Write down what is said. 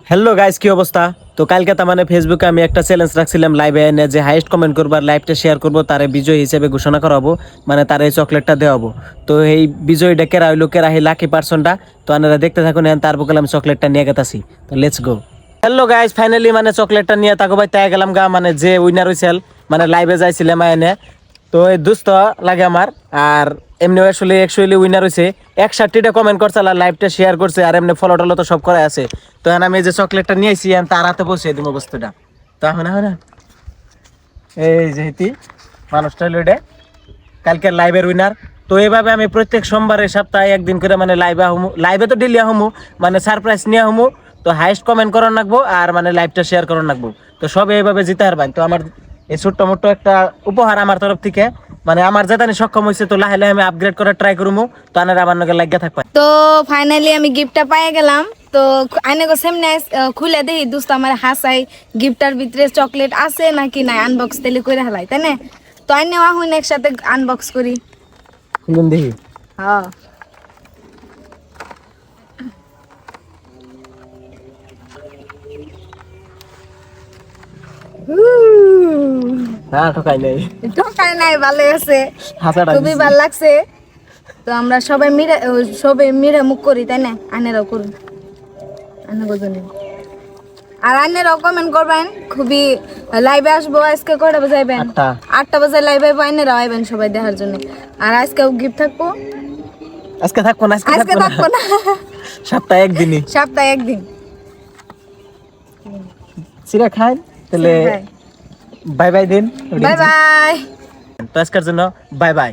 Hello guys, কি অবস্থা? তো কালকে তার মানে ফেসবুকে আমি একটা চ্যালেঞ্জ রাখছিলাম লাইভে এনে যে হাইয়েস্ট কমেন্ট করবো আর লাইভটা শেয়ার করবো তারে বিজয়ী হিসেবে ঘোষণা করাবো, মানে তার এই চকলেটটা দেওয়াবো। তো এই বিজয়ীটা কেরা হইলো, কেরা এই লাকি পার্সনটা। তো আপনারা দেখতে থাকুন, তার বলে আমি চকলেটটা নিয়ে গেতাছি। তো let's go. Hello guys, finally মানে চকলেটটা নিয়ে তাকে ভাই তাই গেলাম গা, মানে যে উইনার হয়েছিল, মানে লাইভে যাইছিলাম এনে। তো এই দুস্থ লাগে আমার। আর এমনি আসলে অ্যাকচুয়ালি উইনার হয়েছে 61টা কমেন্ট করছে আর লাইভটা শেয়ার করছে আর এমনি ফলো টলো তো সব করা আছে। তো এখন আমি এই যে চকলেটটা নিয়ে আইছি তার হাতে বসিয়ে দিব বস্তুটা। তো এখন এই যে হিতি মানুষটা হলো এটা কালকের লাইভের উইনার। তো এইভাবে আমি প্রত্যেক সোমবারে সপ্তাহে একদিন করে মানে লাইভে আহমু, লাইভে তো ডেলি আহমু, মানে সারপ্রাইজ নিয়ে আহমু। তো হাইস্ট কমেন্ট করার রাখবো আর মানে লাইভটা শেয়ার করার রাখবো। তো সব এইভাবে জিতে হারবেন। তো আমার এই ছোট্ট মোট্ট একটা উপহার আমার তরফ থেকে, মানে আমার যেতানি সক্ষম হয়েছে। তো লাহে লাহে আমি আপগ্রেড করার ট্রাই করবো। তো আনারা আমার নাকি লাগিয়ে থাকবে। তো ফাইনালি আমি গিফটটা পাই গেলাম। তো আইনে গো সামনে খুলে দেখি দোস্ত আমার হাসাই গিফটার ভিতরে চকলেট আছে নাকি নাই, আনবক্স তেলে করে হালাই তাই না। তো আইনে আহুন একসাথে আনবক্স করি। খুলুন দেখি। হ্যাঁ না ঠকাই নাই, ঠকাই নাই, ভালো আছে, হাসাটা খুবই ভালো লাগছে। তো আমরা সবাই মিলে মুখ করি তাই না, আইনেরাও করুন, আইনে গোজনে। আর আইনেরাও কমেন্ট করবেন। খুবই লাইভে আসবো আজকে, কয়টা বাজে আইবেন? 8টা বাজে লাইভে আইবো, আইনেরাও আইবেন সবাই দেখার জন্য। আর আজকেও গিফট থাকবো। আজকে থাকবো না, আজকে থাকবো না, সপ্তাহে একদিনই। সপ্তাহে একদিন সিরা খাই তাহলে। বাই বাই দিন। Bye bye. তো আজকের জন্য বাই বাই।